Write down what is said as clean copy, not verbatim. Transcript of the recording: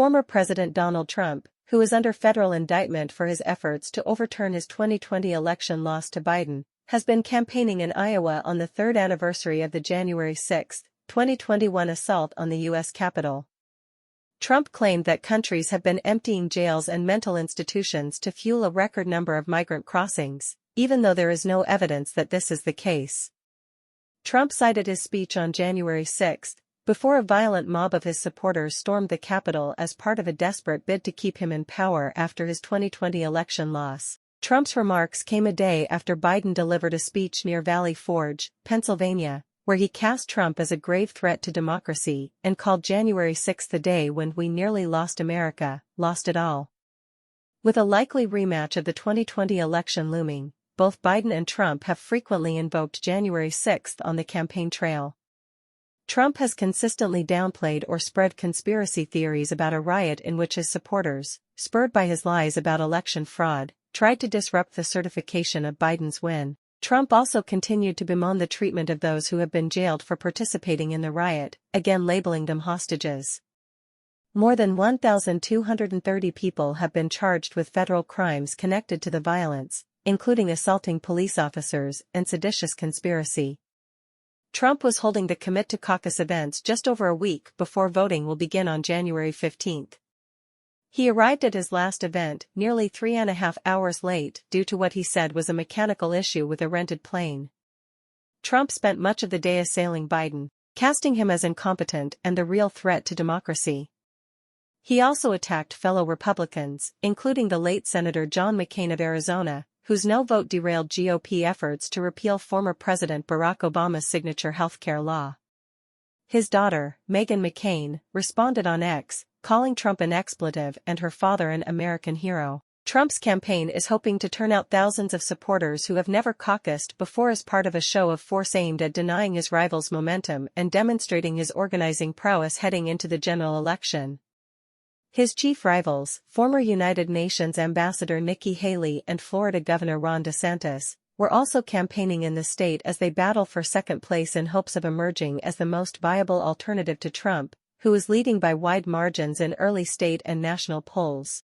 Former President Donald Trump, who is under federal indictment for his efforts to overturn his 2020 election loss to Biden, has been campaigning in Iowa on the third anniversary of the January 6, 2021 assault on the U.S. Capitol. Trump claimed that countries have been emptying jails and mental institutions to fuel a record number of migrant crossings, even though there is no evidence that this is the case. Trump cited his speech on January 6, before a violent mob of his supporters stormed the Capitol as part of a desperate bid to keep him in power after his 2020 election loss. Trump's remarks came a day after Biden delivered a speech near Valley Forge, Pennsylvania, where he cast Trump as a grave threat to democracy and called January 6 the day when we nearly lost America, lost it all. With a likely rematch of the 2020 election looming, both Biden and Trump have frequently invoked January 6 on the campaign trail. Trump has consistently downplayed or spread conspiracy theories about a riot in which his supporters, spurred by his lies about election fraud, tried to disrupt the certification of Biden's win. Trump also continued to bemoan the treatment of those who have been jailed for participating in the riot, again labeling them hostages. More than 1,230 people have been charged with federal crimes connected to the violence, including assaulting police officers and seditious conspiracy. Trump was holding the Commit to Caucus events just over a week before voting will begin on January 15. He arrived at his last event nearly 3.5 hours late due to what he said was a mechanical issue with a rented plane. Trump spent much of the day assailing Biden, casting him as incompetent and the real threat to democracy. He also attacked fellow Republicans, including the late Senator John McCain of Arizona, whose no vote derailed GOP efforts to repeal former President Barack Obama's signature healthcare law. His daughter, Meghan McCain, responded on X, calling Trump an expletive and her father an American hero. Trump's campaign is hoping to turn out thousands of supporters who have never caucused before as part of a show of force aimed at denying his rivals momentum and demonstrating his organizing prowess heading into the general election. His chief rivals, former United Nations Ambassador Nikki Haley and Florida Governor Ron DeSantis, were also campaigning in the state as they battle for second place in hopes of emerging as the most viable alternative to Trump, who is leading by wide margins in early state and national polls.